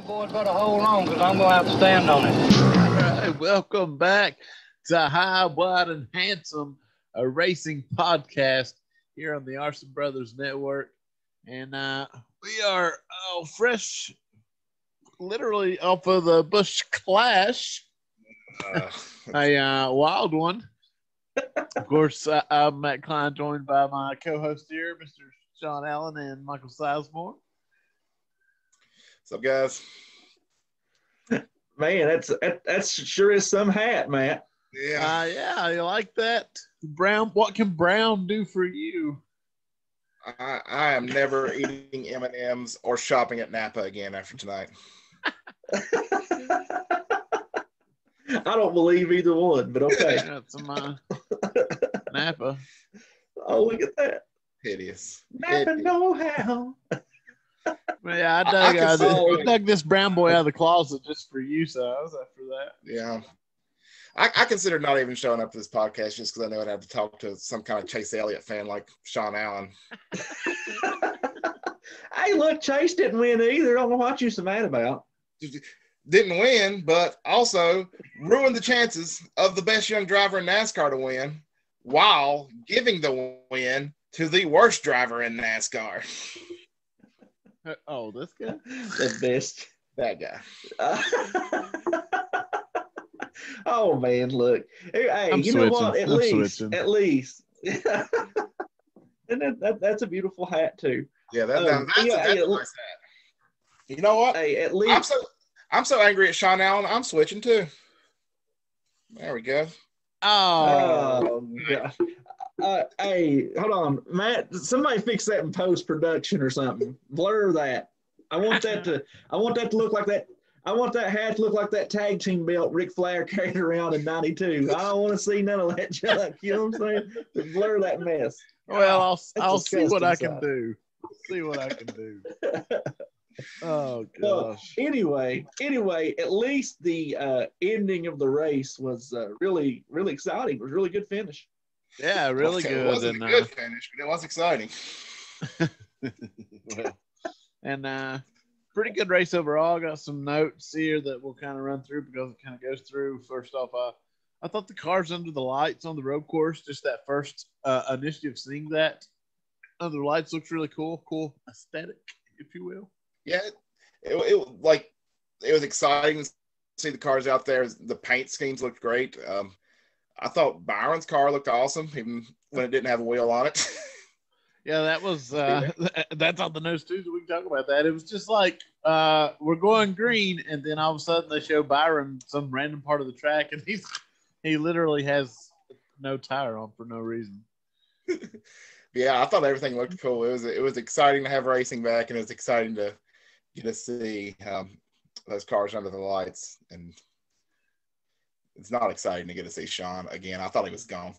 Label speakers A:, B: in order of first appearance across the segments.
A: boys better hold on because I'm going to have to stand on it.
B: All right, welcome back to High, Wide, and Handsome, a racing podcast here on the Arson Brothers Network. And we are fresh, literally off of the Busch Clash, a wild one. Of course, I'm Matt Klein, joined by my co-host here, Mr. Sean Allen and Michael Sizemore.
C: What's up, guys?
D: Man, that's sure is some hat, Matt.
B: Yeah, you like that? Brown. What can Brown do for you?
C: I am never eating M&Ms or shopping at Napa again after tonight.
D: I don't believe either one, but okay.
B: That's Napa.
D: Oh, look at that.
C: Hideous.
D: Napa know-how.
B: Yeah, I dug this brown boy out of the closet just for you, so I was after that.
C: Yeah. I considered not even showing up to this podcast just because I know I'd have to talk to some kind of Chase Elliott fan like Sean Allen.
D: Hey, look, Chase didn't win either. I don't know what you're so mad about.
C: Didn't win, but also ruined the chances of the best young driver in NASCAR to win while giving the win to the worst driver in NASCAR.
B: Oh, this guy?
D: The best.
C: That guy.
D: Oh, man, look. Hey, you know what? At least. And that's a beautiful hat, too.
C: Yeah, that's a nice hat. You know what?
D: Hey, at least.
C: I'm so angry at Sean Allen, I'm switching, too. There we go.
D: Oh God. Hey, hold on, Matt. Somebody fix that in post-production or something. Blur that. I want that to look like that. I want that hat to look like that tag team belt Ric Flair carried around in '92. I don't want to see none of that junk. You know what I'm saying? Blur that mess.
B: Well, I'll see what I can do. Oh gosh.
D: Well, anyway, at least the ending of the race was really, really exciting. It was a really good finish.
B: Yeah, really good.
C: It wasn't a good finish, but it was exciting.
B: Pretty good race overall. Got some notes here that we'll kind of run through because it kind of goes through. First off, I thought the cars under the lights on the road course, just that first initiative seeing that under the lights looks really cool. Cool aesthetic, if you will.
C: Yeah, it was exciting to see the cars out there. The paint schemes looked great. I thought Byron's car looked awesome, even when it didn't have a wheel on it.
B: Yeah, that was that's on the nose too. So we can talk about that. It was just like we're going green, and then all of a sudden they show Byron some random part of the track, and he literally has no tire on for no reason.
C: Yeah, I thought everything looked cool. It was exciting to have racing back, and it was exciting to get to see those cars under the lights. And it's not exciting to get to see Sean again. I thought he was gone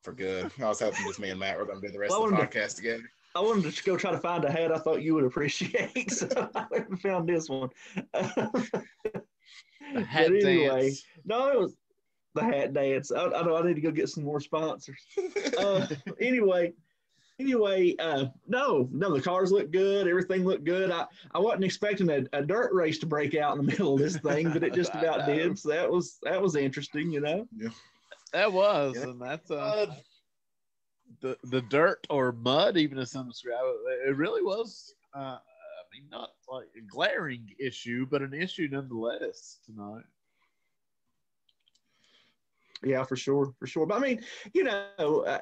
C: for good. I was hoping just me and Matt were going to do the rest of the podcast together.
D: I wanted to go try to find a hat I thought you would appreciate, so I haven't found this one.
B: The hat dance.
D: No, it was the hat dance. I know I need to go get some more sponsors. Anyway, no, the cars look good. Everything looked good. I wasn't expecting a dirt race to break out in the middle of this thing, but it just about did. So that was interesting, you know.
C: Yeah.
B: That was, and that's the dirt or mud, even as some describe it. It really was. I mean, not like a glaring issue, but an issue nonetheless tonight.
D: Yeah, for sure. But I mean, you know,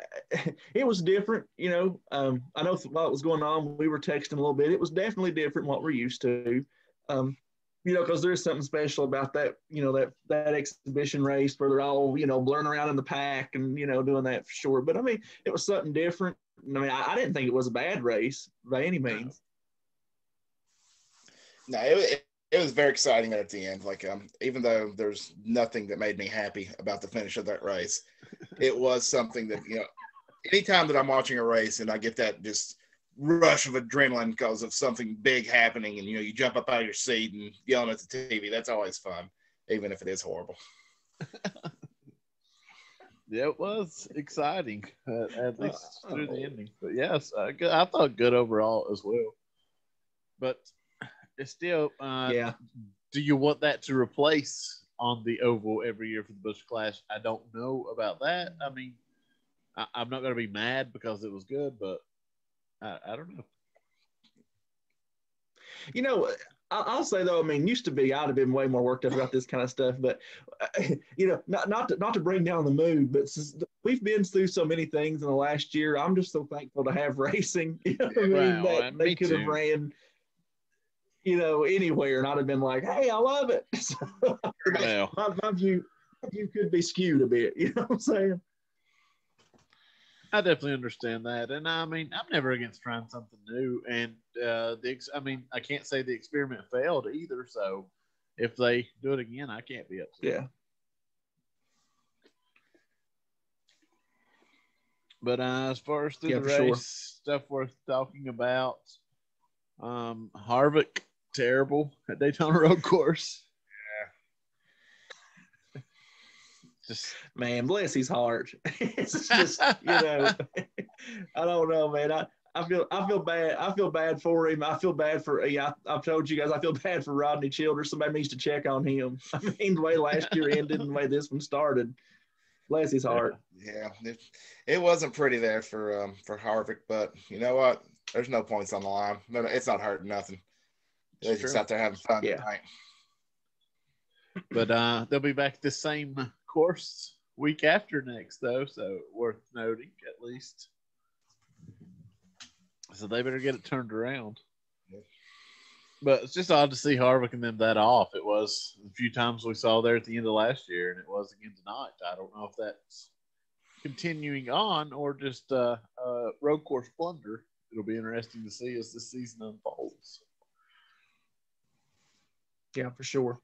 D: it was different. You know, I know while it was going on, we were texting a little bit. It was definitely different what we're used to. You know, because there's something special about that. You know, that exhibition race where they're all, you know, blurring around in the pack and, you know, doing that for sure. But I mean, it was something different. I mean, I didn't think it was a bad race by any means.
C: No, it was very exciting at the end. Like, even though there's nothing that made me happy about the finish of that race, it was something that, you know, anytime that I'm watching a race and I get that just rush of adrenaline because of something big happening, and, you know, you jump up out of your seat and yelling at the TV, that's always fun, even if it is horrible.
B: Yeah, it was exciting, at least through the ending. But yes, I thought good overall as well. But it's still.
D: Yeah.
B: Do you want that to replace on the oval every year for the Busch Clash? I don't know about that. I mean, I'm not going to be mad because it was good, but I don't know.
D: You know, I'll say though, I mean, used to be I'd have been way more worked up about this kind of stuff, but you know, not to bring down the mood, but we've been through so many things in the last year. I'm just so thankful to have racing. You know what I mean?
B: Wow,
D: That they could have ran, you know, anywhere, and I'd have been like, "Hey, I love it." So,
B: Well,
D: my view could be skewed a bit. You know what I'm saying?
B: I definitely understand that, and I mean, I'm never against trying something new. And I mean, I can't say the experiment failed either. So, if they do it again, I can't be upset.
D: Yeah.
B: But as far as through the race stuff worth talking about, Harvick terrible at Daytona Road Course. Just,
D: man, bless his heart. It's just, you know, I don't know, man. I feel bad. I feel bad for him. I feel bad for. Yeah, I've told you guys. I feel bad for Rodney Childers. Somebody needs to check on him. I mean, the way last year ended and the way this one started. Bless his heart.
C: Yeah, it wasn't pretty there for Harvick, but you know what? There's no points on the line. No, it's not hurting nothing. They're just out there having fun tonight.
B: But they'll be back the same course week after next, though, so worth noting at least. So they better get it turned around.
C: Yeah.
B: But it's just odd to see Harvick and them that off. It was a few times we saw there at the end of last year, and it was again tonight. I don't know if that's continuing on or just road course blunder. It'll be interesting to see as the season unfolds.
D: Yeah, for sure.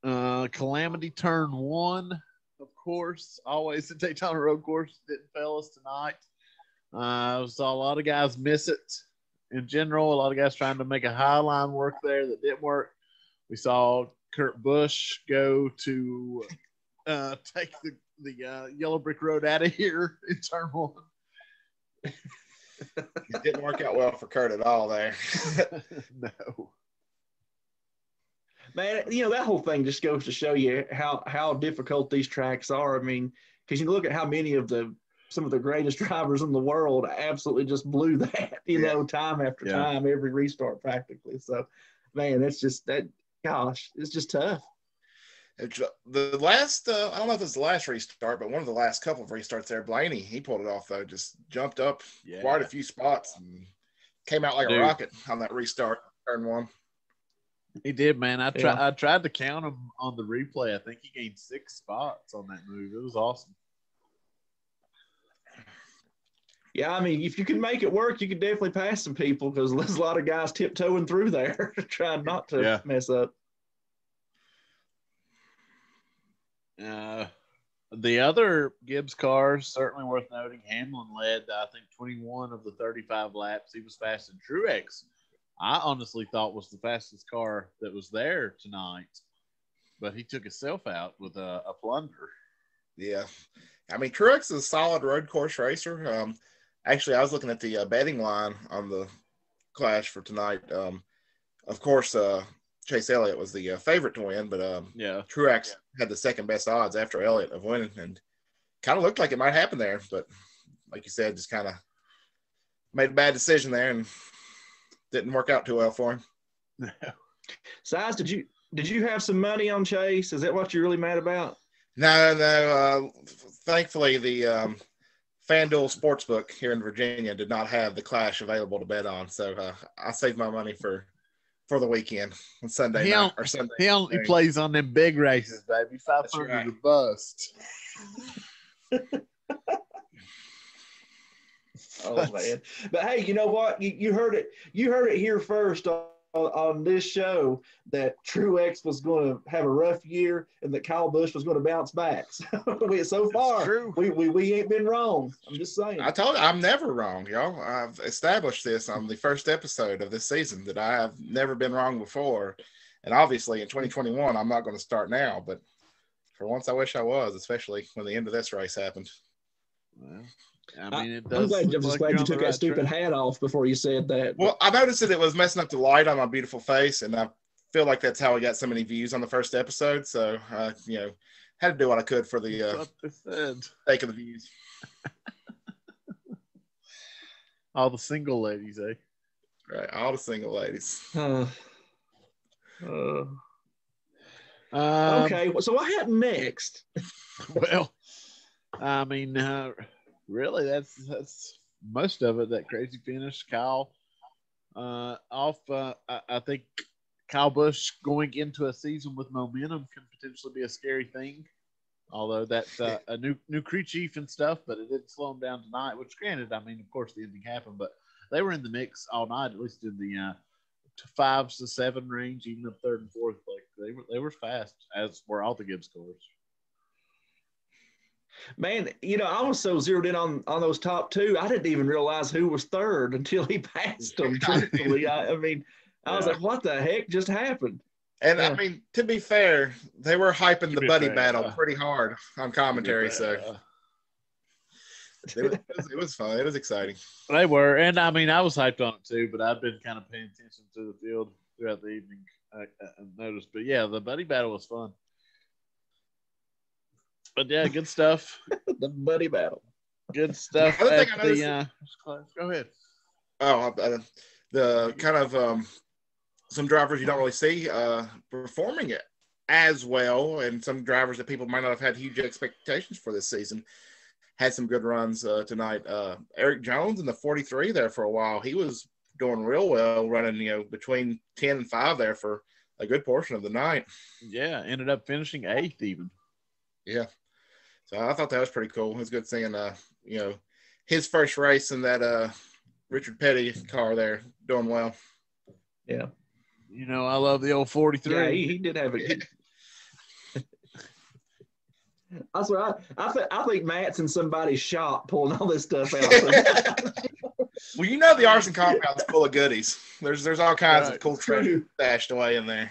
B: Calamity turn 1, of course, always the Daytona Road Course. Didn't fail us tonight. Saw a lot of guys miss it in general. A lot of guys trying to make a high line work there that didn't work. We saw Kurt Busch go to take the yellow brick road out of here in turn 1.
C: It didn't work out well for Kurt at all there.
B: No.
D: Man, you know, that whole thing just goes to show you how difficult these tracks are. I mean, because you look at how many of some of the greatest drivers in the world absolutely just blew that, you know, time after time, every restart practically. So, man, it's just that, gosh, it's just tough.
C: The last, I don't know if it's the last restart, but one of the last couple of restarts there, Blaney, he pulled it off, though, just jumped up quite a few spots and came out like a rocket on that restart, turn 1.
B: He did, man. I tried to count him on the replay. I think he gained 6 spots on that move. It was awesome.
D: Yeah, I mean, if you can make it work, you could definitely pass some people because there's a lot of guys tiptoeing through there trying not to mess up.
B: The other Gibbs cars, certainly worth noting, Hamlin led, I think, 21 of the 35 laps. He was fast in Truex. I honestly thought was the fastest car that was there tonight, but he took himself out with a plunder.
C: Yeah. I mean, Truex is a solid road course racer. Actually, I was looking at the betting line on the Clash for tonight. Of course, Chase Elliott was the favorite to win, but Truex had the second best odds after Elliott of winning, and kind of looked like it might happen there. But like you said, just kind of made a bad decision there and didn't work out too well for him.
B: No.
D: Size, did you have some money on Chase? Is that what you're really mad about?
C: No. Thankfully, the FanDuel Sportsbook here in Virginia did not have the Clash available to bet on, so I saved my money for the weekend on Sunday night or Sunday.
B: He only plays on them big races, baby. 500 or bust.
D: Oh man! But hey, you know what? You heard it. You heard it here first on this show that Truex was going to have a rough year and that Kyle Busch was going to bounce back. So far, we ain't been wrong. I'm just saying.
C: I told you I'm never wrong, y'all. I've established this on the first episode of this season that I have never been wrong before, and obviously in 2021 I'm not going to start now. But for once, I wish I was, especially when the end of this race happened.
B: Well, I mean,
D: I'm glad you took that stupid hat off before you said that.
C: Well, I noticed that it was messing up the light on my beautiful face, and I feel like that's how we got so many views on the first episode. So, had to do what I could for the sake of the views.
B: All the single ladies, eh?
C: Right, all the single ladies.
D: Okay, so what happened next?
B: Well, I mean, really, that's most of it. That crazy finish, Kyle. I think Kyle Busch going into a season with momentum can potentially be a scary thing. Although that's a new crew chief and stuff, but it did slow them down tonight. Which, granted, I mean, of course, the ending happened, but they were in the mix all night, at least in the 5s to 7 range, even up 3rd and 4th. Like they were fast, as were all the Gibbs cars.
D: Man, I was so zeroed in on those top 2, I didn't even realize who was 3rd until he passed them. Truthfully, I was like, "What the heck just happened?"
C: And I mean, to be fair, they were hyping the buddy battle pretty hard on commentary, so it was fun. It was exciting.
B: They were, and I mean, I was hyped on it too, but I've been kind of paying attention to the field throughout the evening. I noticed, but yeah, the buddy battle was fun. But yeah, good stuff.
D: The buddy battle.
B: Good stuff. Go ahead.
C: Oh, the kind of some drivers you don't really see performing it as well, and some drivers that people might not have had huge expectations for this season had some good runs tonight. Eric Jones in the 43 there for a while. He was doing real well, running between 10 and 5 there for a good portion of the night.
B: Yeah, ended up finishing 8th even.
C: Yeah. So I thought that was pretty cool. It was good seeing, his first race in that Richard Petty car there doing well.
D: Yeah.
B: I love the old 43.
D: Yeah, he did have a good. I think Matt's in somebody's shop pulling all this stuff out.
C: Well, the Arson compound's full of goodies. There's all kinds of cool treasure stashed away in there.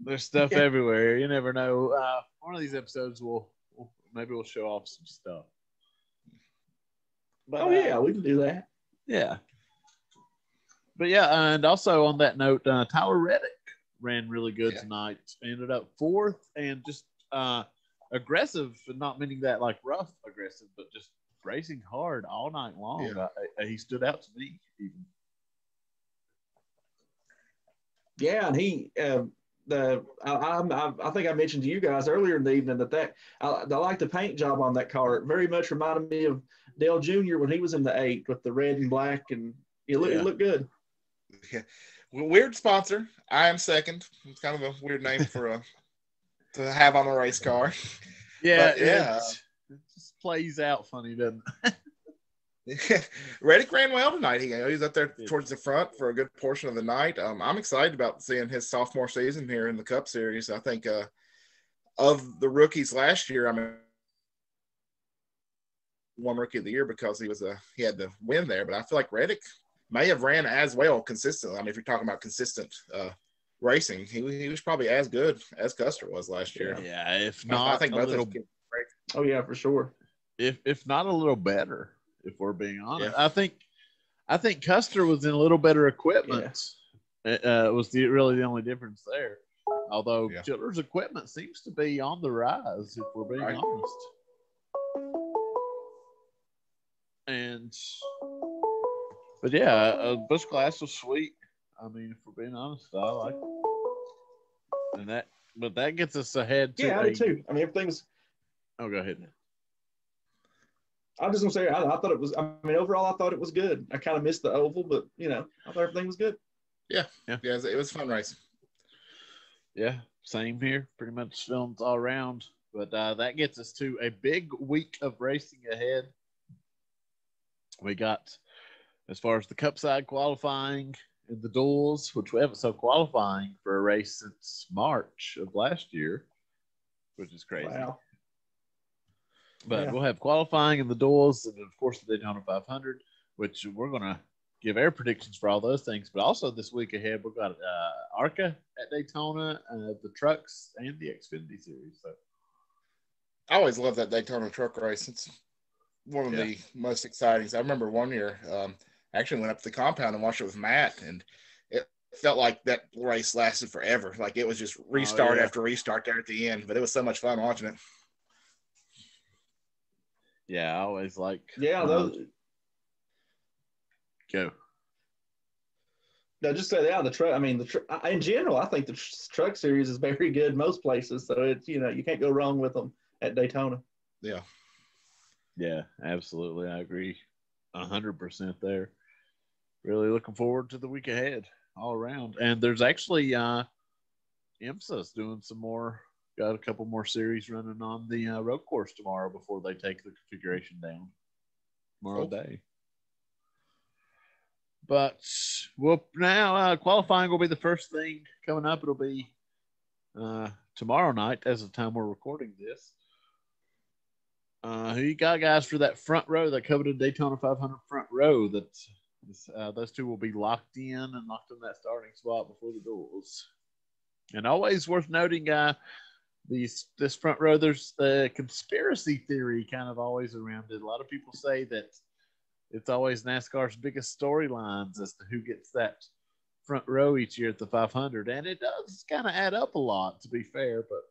B: There's stuff everywhere. You never know. One of these episodes we'll show off some stuff. But,
D: we can do that.
B: Yeah. But yeah, and also on that note, Tyler Reddick ran really good tonight. Ended up 4th and just aggressive, and not meaning that like rough aggressive, but just racing hard all night long. Yeah. He stood out to me even.
D: Yeah, and he I think I mentioned to you guys earlier in the evening that I like the paint job on that car. It very much reminded me of Dale Jr. when he was in the 8 with the red and black, and it looked good.
C: Yeah. Well, weird sponsor. I Am Second. It's kind of a weird name for to have on a race car.
B: Yeah, it just plays out funny, doesn't
C: it? Reddick ran well tonight. He was up there towards the front for a good portion of the night. I'm excited about seeing his sophomore season here in the Cup Series. I think of the rookies last year, one Rookie of the Year because he had the win there. But I feel like Reddick may have ran as well consistently. I mean, if you're talking about consistent racing, he was probably as good as Custer was last year.
B: Yeah, if not, I think both of them.
D: Oh yeah, for sure.
B: If not a little better, if we're being honest, yeah. I think Custer was in a little better equipment. Yeah. Was really the only difference there. Although Chiller's equipment seems to be on the rise, if we're being honest. But yeah, Busch Clash was sweet. I mean, if we're being honest, I like it. But that gets us ahead to.
D: Yeah, I do too. I mean, everything's.
B: Oh, go ahead.
D: I was just gonna say, I thought it was. I mean, overall, I thought it was good. I kind of missed the oval, but I thought everything was good.
C: Yeah. It was a fun race.
B: Yeah, same here. Pretty much films all around. But that gets us to a big week of racing ahead. We got, as far as the Cup side, qualifying in the duels, which we haven't qualifying for a race since March of last year, which is crazy.
D: Wow.
B: But we'll have qualifying in the duels, and of course the Daytona 500, which we're going to give our predictions for all those things. But also this week ahead, we've got ARCA at Daytona, the trucks, and the Xfinity Series. So
C: I always love that Daytona truck race. It's one of the most exciting. I remember one year, I actually went up to the compound and watched it with Matt, and felt like that race lasted forever. Like it was just restart after restart there at the end, but it was so much fun watching it.
B: Yeah, I always like. Go.
D: No, just say the truck. I mean, in general, I think the truck series is very good most places. So it's you can't go wrong with them at Daytona.
C: Yeah.
B: Yeah, absolutely. I agree 100% there. Really looking forward to the week ahead all around. And there's actually IMSA's doing some more, got a couple more series running on the road course tomorrow before they take the configuration down tomorrow day. But now qualifying will be the first thing coming up. It'll be tomorrow night as the time we're recording this. Who you got, guys, for that front row, that coveted Daytona 500 front row? Those two will be locked in and locked in that starting spot before the doors. And always worth noting, this front row, there's the conspiracy theory kind of always around it. A lot of people say that it's always NASCAR's biggest storylines as to who gets that front row each year at the 500. And it does kind of add up a lot, to be fair, but,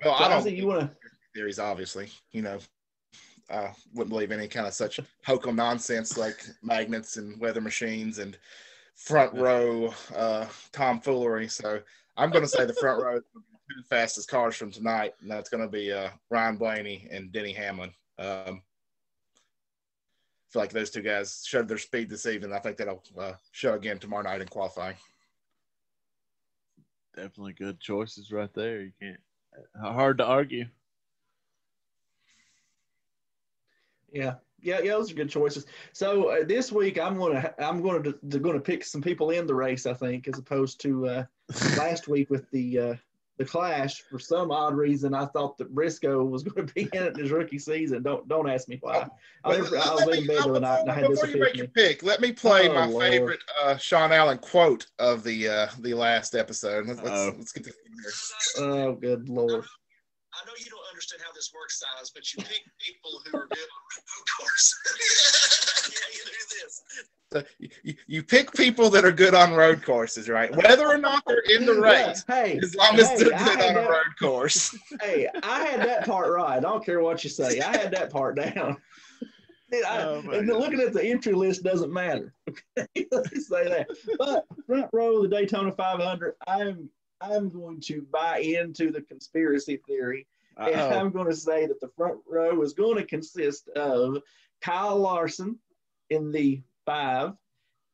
C: Well, I don't think you want to theories, obviously, I wouldn't believe any kind of such hokum nonsense like magnets and weather machines and front row tomfoolery. So I'm going to say the front row is the two fastest cars from tonight, and that's going to be Ryan Blaney and Denny Hamlin. I feel like those two guys showed their speed this evening. I think that'll show again tomorrow night in qualifying.
B: Definitely good choices right there. You can't. Hard to argue.
D: Yeah, those are good choices. So this week I'm going to pick some people in the race, I think, as opposed to last week with the Clash. For some odd reason, I thought that Briscoe was going to be in it in his rookie season. Don't ask me why. I was in bed the night and I had this epiphany. Before you make your
C: pick, let me play my favorite Sean Allen quote of the last episode. Let's get this in here.
D: Oh, good Lord.
E: I know you don't understand how this works, Silas, but you pick people who are good on road course.
C: Yeah, you do this. So you pick people that are good on road courses, right? Whether or not they're in the race, as long as they're good on a road course.
D: Hey, I had that part right. I don't care what you say. I had that part down. And looking at the entry list doesn't matter. Okay, let me say that. But front row of the Daytona 500, I'm going to buy into the conspiracy theory, and I'm going to say that the front row is going to consist of Kyle Larson in the 5,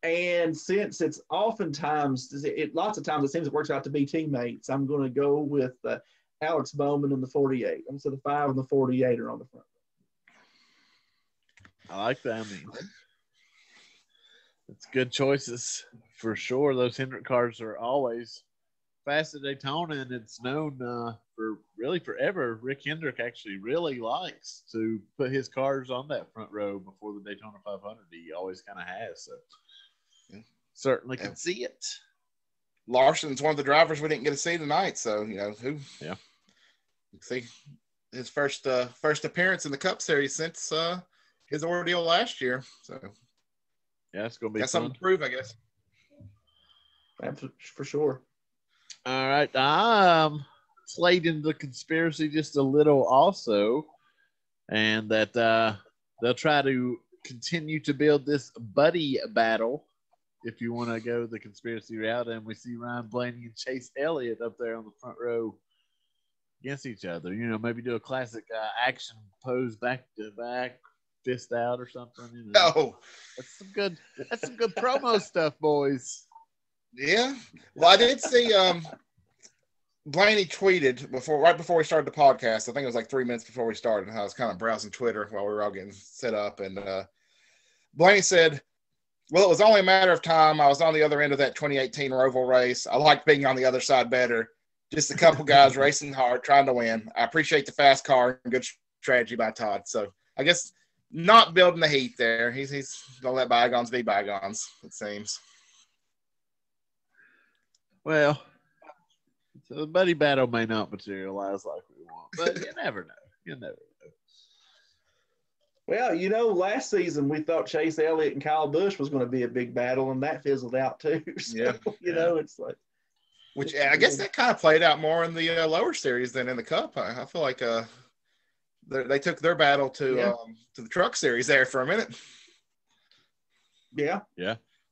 D: and since it's lots of times it seems it works out to be teammates, I'm going to go with Alex Bowman in the 48. I'm so the 5 and the 48 are on the front.
B: I like that. I mean, it's good choices for sure. Those Hendrick cars are always fast at Daytona, and it's known for really forever. Rick Hendrick actually really likes to put his cars on that front row before the Daytona 500. He always kind of has, so certainly can see it.
C: Larson's one of the drivers we didn't get to see tonight, so see his first appearance in the Cup Series since his ordeal last year. So
B: it's gonna be
C: something to prove, I guess.
D: For sure.
B: All right, I'm played into the conspiracy just a little also, and that they'll try to continue to build this buddy battle, if you want to go the conspiracy route, and we see Ryan Blaney and Chase Elliott up there on the front row against each other. Maybe do a classic action pose back to back, fist out or something.
C: No,
B: that's some good promo stuff, boys.
C: Yeah. Well, I did see Blaney tweeted right before we started the podcast. I think it was like 3 minutes before we started. I was kind of browsing Twitter while we were all getting set up, and Blaney said, "Well, it was only a matter of time. I was on the other end of that 2018 Roval race. I liked being on the other side better. Just a couple guys racing hard, trying to win. I appreciate the fast car and good strategy by Todd." So I guess not building the heat there. He's gonna let bygones be bygones, it seems.
B: Well, so the buddy battle may not materialize like we want, but you never know.
D: Well, last season we thought Chase Elliott and Kyle Busch was going to be a big battle, and that fizzled out too. So, it's like.
C: Which I guess that kind of played out more in the lower series than in the Cup. I feel like they took their battle to the Truck Series there for a minute.
D: Yeah,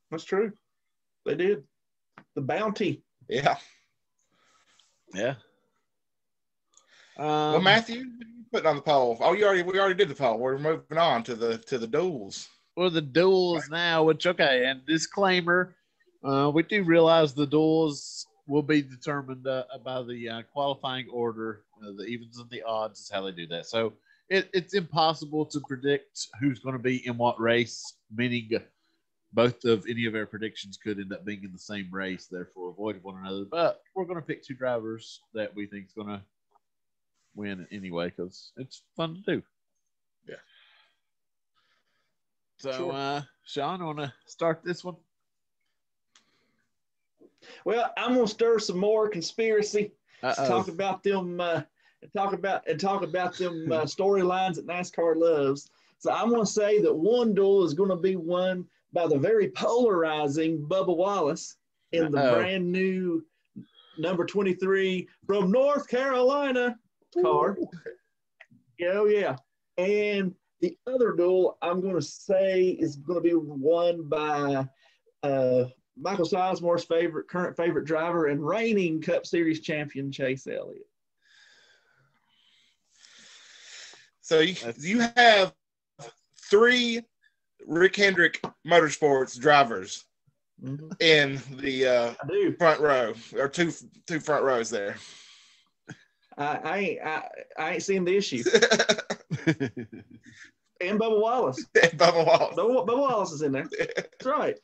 D: that's true. They did. The bounty.
C: Yeah. Well, Matthew, what are you putting on the poll? Oh, we already did the poll. We're moving on to the duels.
B: Well, the duels now, which and disclaimer, we do realize the duels will be determined by the qualifying order. The evens and the odds is how they do that. So it's impossible to predict who's going to be in what race, meaning both of any of our predictions could end up being in the same race, therefore avoid one another. But we're going to pick two drivers that we think is going to win anyway because it's fun to do.
C: Yeah.
B: So,
D: sure.
B: Sean, want to start this one?
D: Well, I'm gonna stir some more conspiracy. Talk about them. Talk about them storylines that NASCAR loves. So I'm gonna say that one duel is gonna be won by the very polarizing Bubba Wallace in the brand new number 23 from North Carolina car. Oh yeah, and the other duel I'm gonna say is gonna be won by Michael Sizemore's current favorite driver and reigning Cup Series champion, Chase Elliott.
C: So you have three Rick Hendrick Motorsports drivers in the front row, or two front rows there.
D: I ain't seen the issue. And Bubba Wallace. Bubba Wallace is in there. That's right.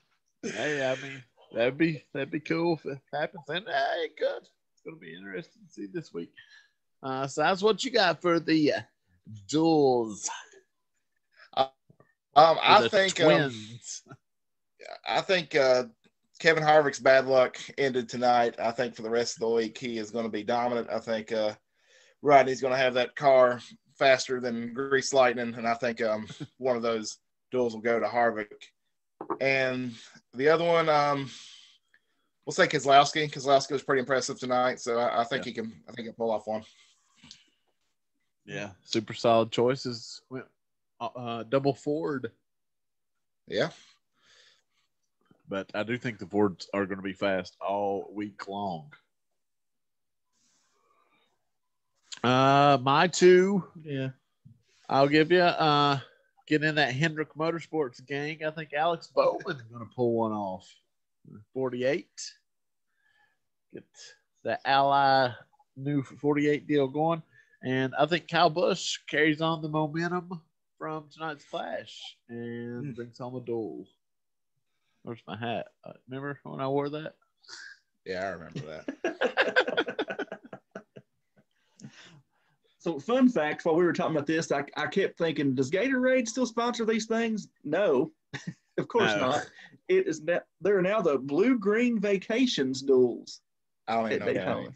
B: Hey, I mean, that'd be cool if it happens. And hey, good. It's gonna be interesting to see this week. So that's what you got for the duels.
C: I think
B: twins.
C: I think Kevin Harvick's bad luck ended tonight. I think for the rest of the week he is going to be dominant. I think Rodney's going to have that car faster than Grease Lightning, and I think one of those duels will go to Harvick. And the other one, we'll say Keselowski. Keselowski was pretty impressive tonight, so I think he can pull off one.
B: Yeah, super solid choices. Double Ford.
C: Yeah.
B: But I do think the Fords are going to be fast all week long. My two.
D: Yeah.
B: I'll give you get in that Hendrick Motorsports gang. I think Alex Bowman's going to pull one off. 48. Get the Ally new 48 deal going. And I think Kyle Busch carries on the momentum from tonight's Clash and brings home a duel. Where's my hat? Remember when I wore that?
C: Yeah, I remember that.
D: So, fun fact, while we were talking about this, I kept thinking, does Gatorade still sponsor these things? No, of course not. It is that they're now the Blue-Green Vacations duels.
C: I don't even know
D: Daytona.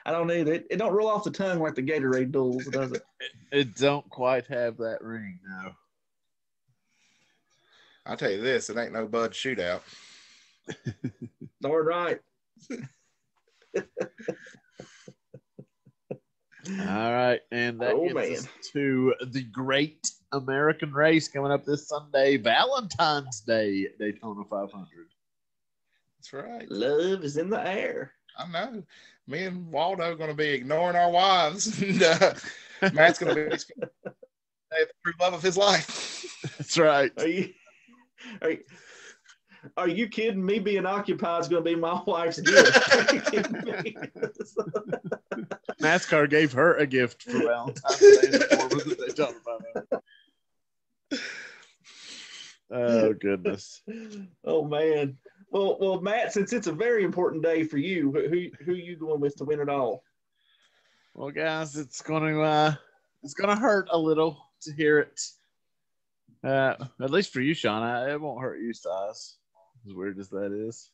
D: I don't need it. It don't roll off the tongue like the Gatorade duels, does it?
B: It don't quite have that ring, no.
C: I'll tell you this, it ain't no Bud shootout.
D: All right.
B: All right, and that gets us to the Great American Race coming up this Sunday, Valentine's Day at Daytona 500.
C: That's right.
D: Love is in the air.
C: I know. Me and Waldo are going to be ignoring our wives. And, Matt's going to be the true love of his life.
B: That's right.
D: Are you kidding me? Being occupied is going to be my wife's gift.
B: NASCAR gave her a gift for Valentine's Day. They talk about it. Oh goodness.
D: Oh man. Well, Matt, since it's a very important day for you, who are you going with to win it all?
B: Well, guys, it's going to hurt a little to hear it. At least for you, Sean. It won't hurt you, Size. As weird as that is.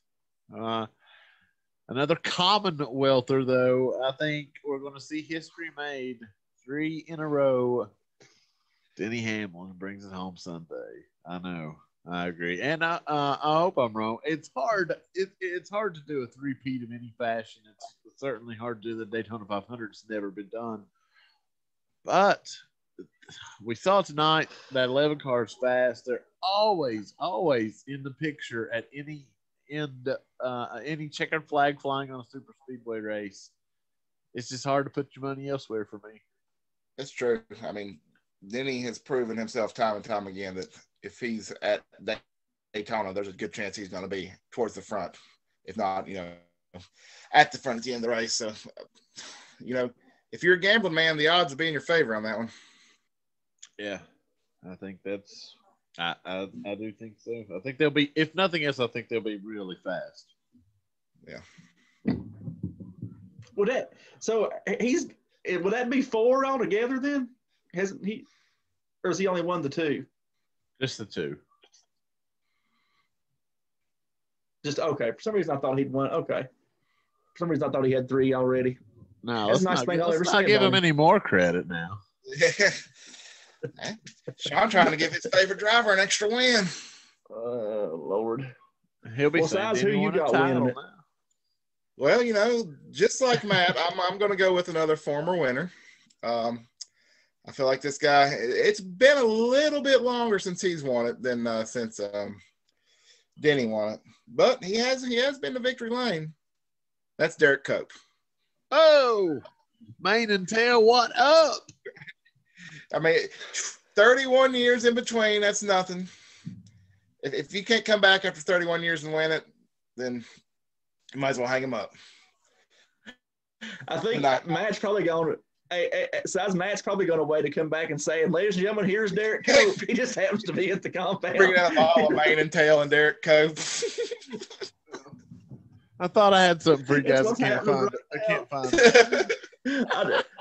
B: Another Commonwealther, though. I think we're going to see history made 3 in a row. Denny Hamlin brings it home Sunday. I know. I agree, and I hope I'm wrong. It's hard. It's hard to do a three-peat of any fashion. It's certainly hard to do the Daytona 500. It's never been done. But we saw tonight that 11 cars fast. They're always in the picture at any checkered flag flying on a super speedway race. It's just hard to put your money elsewhere for me.
C: That's true. I mean, Denny has proven himself time and time again that if he's at Daytona, there's a good chance he's going to be towards the front, if not, at the front at the end of the race. So, if you're a gambling man, the odds will be in your favor on that one.
B: Yeah, I think that's. I do think so. I think they'll be, if nothing else, I think they'll be really fast.
C: Yeah.
D: Would that be 4 altogether then? Hasn't he, or has he only won the 2?
B: Just the 2.
D: Just okay. For some reason, I thought he'd won. Okay. For some reason, I thought he had 3 already.
B: No, let's not give him any more credit now.
C: Sean trying to give his favorite driver an extra win.
D: Lord.
B: He'll be
D: saying, who you got winning it?
C: Well, just like Matt, I'm going to go with another former winner. I feel like this guy, it's been a little bit longer since he's won it than since Denny won it. But he has been to victory lane. That's Derek Cope.
B: Oh, mane and tail, what up?
C: I mean, 31 years in between, that's nothing. If you can't come back after 31 years and win it, then you might as well hang him up.
D: I think Matt's probably going to Matt's probably going to wait to come back and say, ladies and gentlemen, here's Derek Cope. He just happens to be at the compound.
C: Bringing out all of mane and tail and Derek Cope.
B: I thought I had something for you guys. I can't find it.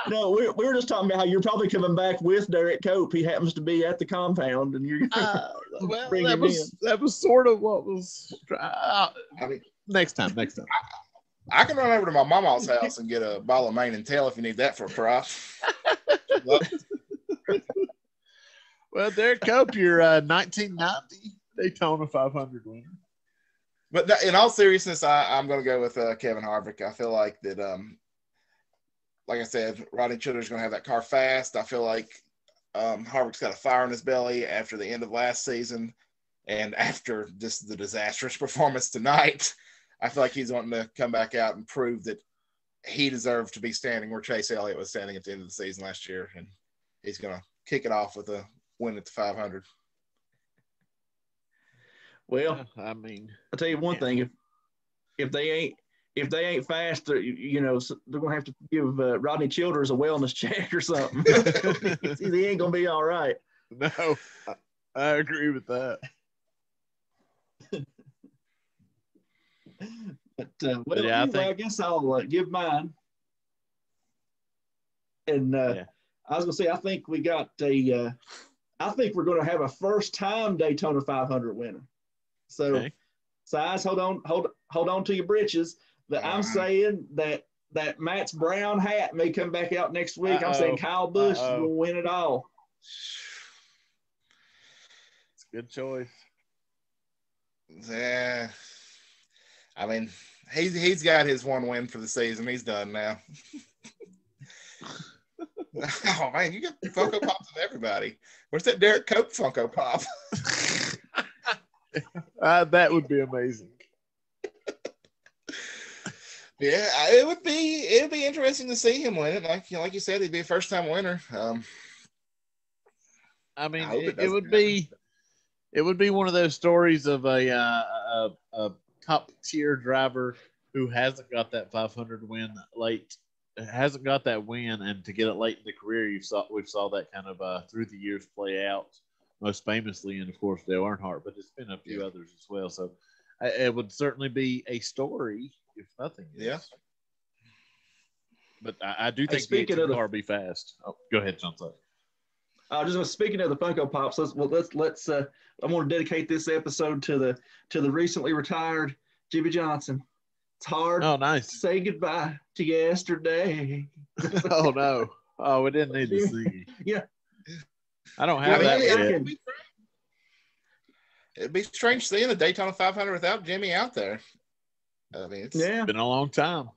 D: No, we were just talking about how you're probably coming back with Derek Cope. He happens to be at the compound, and you're bring him in.
B: That was sort of what was. Next time.
C: I can run over to my mama's house and get a bottle of mane and tail if you need that for a price.
B: Well, Derek Cope, your 1990 Daytona 500 winner.
C: But in all seriousness, I'm going to go with Kevin Harvick. I feel like that, like I said, Rodney Childers going to have that car fast. I feel like Harvick's got a fire in his belly after the end of last season and after just the disastrous performance tonight. I feel like he's wanting to come back out and prove that he deserved to be standing where Chase Elliott was standing at the end of the season last year, and he's going to kick it off with a win at the 500.
D: Well,
B: I mean,
D: I'll tell you one thing: if they ain't fast, they're going to have to give Rodney Childers a wellness check or something. He ain't going to be all right.
B: No, I agree with that.
D: But I guess I'll give mine. And I was going to say, I think we got I think we're going to have a first-time Daytona 500 winner. So, Size, hold on to your britches. But I'm saying that Matt's brown hat may come back out next week. I'm saying Kyle Busch will win it all.
B: It's a good choice.
C: Yeah. I mean, he's got his one win for the season. He's done now. Oh, man, you got Funko Pops of everybody. Where's that Derek Cope Funko Pop?
B: That would be amazing.
C: Yeah, it'd be interesting to see him win it. Like you said, he'd be a first time winner.
B: I mean, it would be one of those stories of a top tier driver who hasn't got that 500 win late, hasn't got that win, and to get it late in the career, we saw that kind of through the years play out. Most famously, and of course, Dale Earnhardt, but it's been a few others as well. So it would certainly be a story, if nothing else.
C: Yeah.
B: But I do think the car will be fast. Oh, go ahead, John.
D: Speaking of the Funko Pops, let's I'm going to dedicate this episode to the recently retired Jimmy Johnson. It's hard to say goodbye to yesterday.
B: Oh no! Oh, we didn't need to see.
D: Yeah.
B: I don't have
D: Well,
B: that
D: yeah,
B: yet.
C: It'd be strange seeing the Daytona 500 without Jimmy out there. I mean, it's
D: yeah.
B: Been a long time.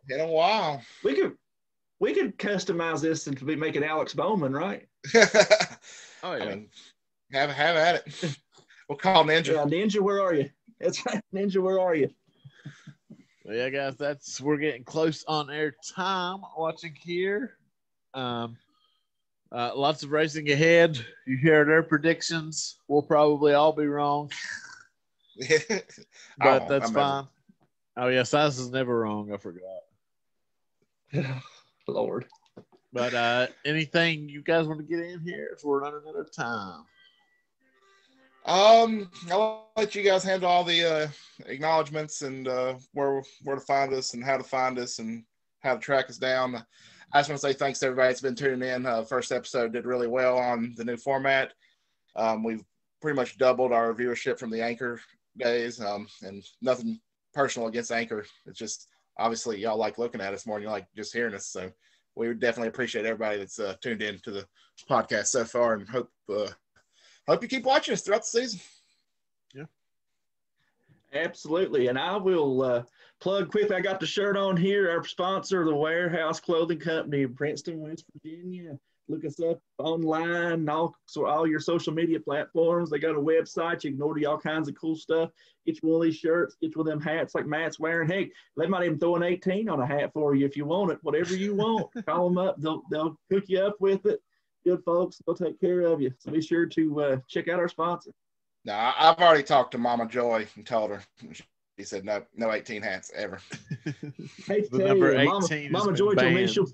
C: been a while.
D: We could customize this and be making Alex Bowman, right?
B: Oh yeah.
C: I mean, have at it. We'll call Ninja.
D: Yeah, Ninja, where are you? That's right, Ninja, where are you?
B: Well, yeah, guys, we're getting close on air time watching here. Lots of racing ahead. You hear their predictions. We'll probably all be wrong, but that's fine. Oh yeah, Size is never wrong. I forgot.
D: Lord.
B: But anything you guys want to get in here? If we're running out of time.
C: I'll let you guys handle all the acknowledgments and where to find us and how to find us and how to track us down. I just want to say thanks to everybody that's been tuning in. First episode did really well on the new format. We've pretty much doubled our viewership from the Anchor days, and nothing personal against Anchor. It's just obviously y'all like looking at us more than you like just hearing us. So we would definitely appreciate everybody that's tuned in to the podcast so far, and hope you keep watching us throughout the season.
B: Yeah,
D: absolutely. And I will plug quickly. I got the shirt on here. Our sponsor, the Warehouse Clothing Company in Princeton, West Virginia. Look us up online, all your social media platforms. They got a website. You can order all kinds of cool stuff. Get you one of these shirts. Get you one of them hats like Matt's wearing. Heck, they might even throw an 18 on a hat for you if you want it. Whatever you want. Call them up. They'll hook you up with it. Good folks. They'll take care of you. So be sure to check out our sponsor.
C: Now, I've already talked to Mama Joy and told her. She said no 18 hats ever.
D: Hey,
B: the number 18
D: Mama Joy told me she'll.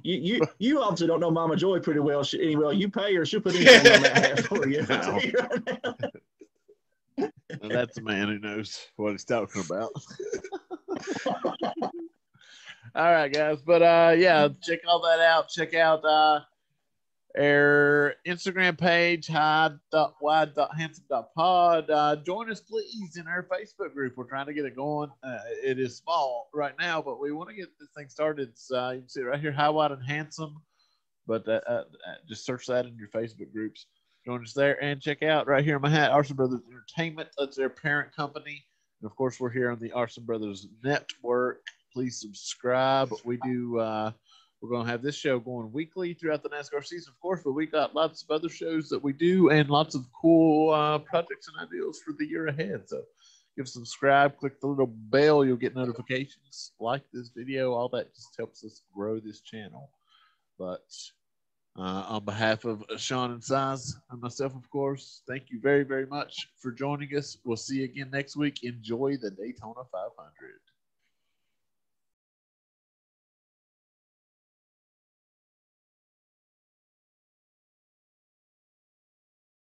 D: You obviously don't know Mama Joy pretty well. Anyway, you pay her, she'll put anything on that hat for you.
B: Well, that's a man who knows what he's talking about. All right, guys. But yeah, check all that out. Check out our Instagram page, hi.wide.handsome.pod. Join us, please, in our Facebook group. We're trying to get it going. It is small right now, but we want to get this thing started. So you can see it right here, High, Wide, and Handsome. But just search that in your Facebook groups. Join us there and check out right here in my hat, Arson Brothers Entertainment. That's their parent company. And, of course, we're here on the Arson Brothers Network. Please subscribe. We do we're going to have this show going weekly throughout the NASCAR season, of course, but we got lots of other shows that we do and lots of cool projects and ideas for the year ahead. So give subscribe, click the little bell, you'll get notifications, like this video, all that just helps us grow this channel. But on behalf of Sean and Size and myself, of course, thank you very, very much for joining us. We'll see you again next week. Enjoy the Daytona 500.